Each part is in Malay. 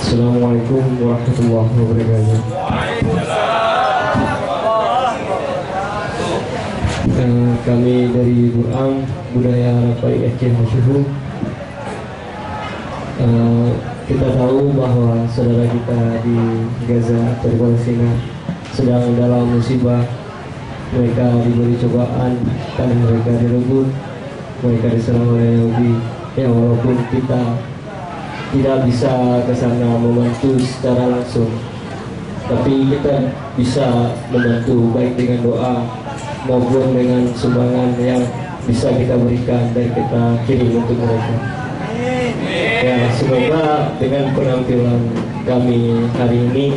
Assalamualaikum warahmatullahi wabarakatuh. Kami dari Burang Budaya Rapai Aceh Masyhur. Kita tahu bahwa saudara kita di Gaza atau di Palestina sedang dalam musibah. Mereka diberi cobaan, tanah mereka direbut, mereka diserang oleh Yahudi. Ya, walaupun kita tidak bisa ke sana membantu secara langsung, tapi kita bisa membantu baik dengan doa maupun dengan sumbangan yang bisa kita berikan dan kita kirim untuk mereka. Ya, semoga dengan penampilan kami hari ini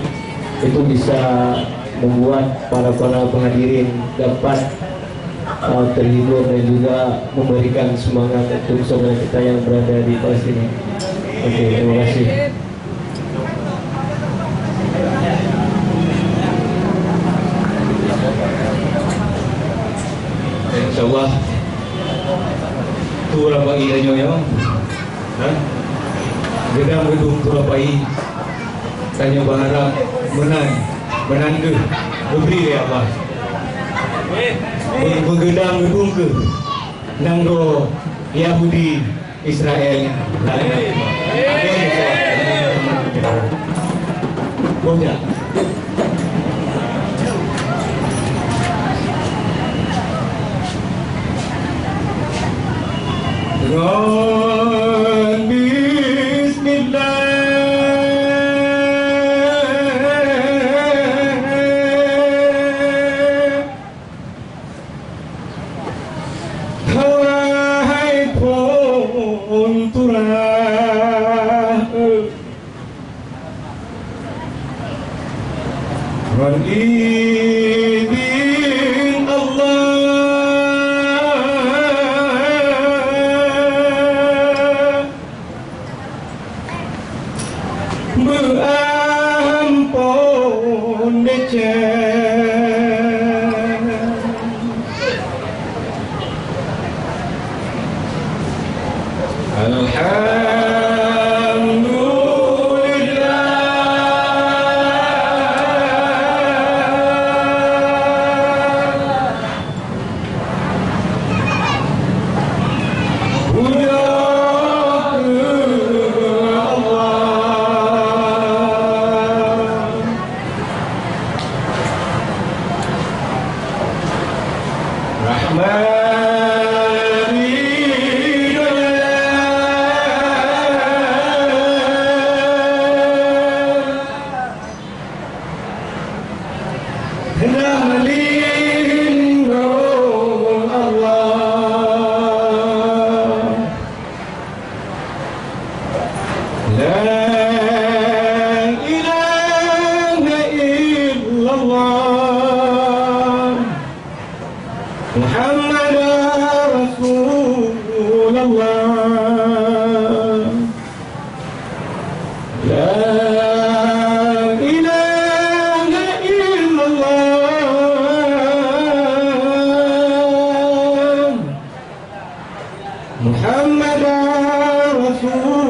itu bisa membuat para penghadirin dapat terhibur dan juga memberikan semangat untuk saudara kita yang berada di Palestina. Oke, terima kasih. InsyaAllah tu rapai danyo yo. Gedang gedung tu rapai tanya berharap menang ke beri dia apa bergedang gedung ke nanggo Yahudi Israel boleh izin Allah berampun Muhammad Rasulullah La ilaha illallah Muhammad Rasulullah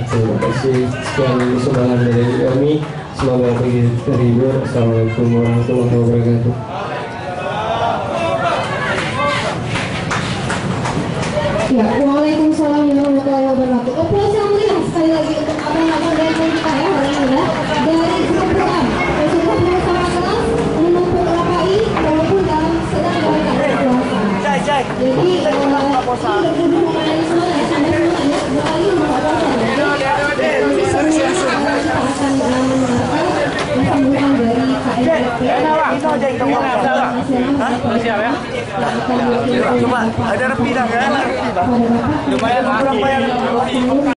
Terima kasih sekian sumbangan dari kami. Semoga terhibur. Assalamualaikum warahmatullahi wabarakatuh. Ya, waalaikumsalam warahmatullahi wabarakatuh. Aplaus yang meriah sekali lagi untuk abang-abang dan kita ya hari ini ya. Dari kesempatan sudah bersama kelas menumpuk lapai walaupun sedang dalam keadaan puasa. Jadi Siap ya. Cuma ada repi dah kan? Lumayan berapa yang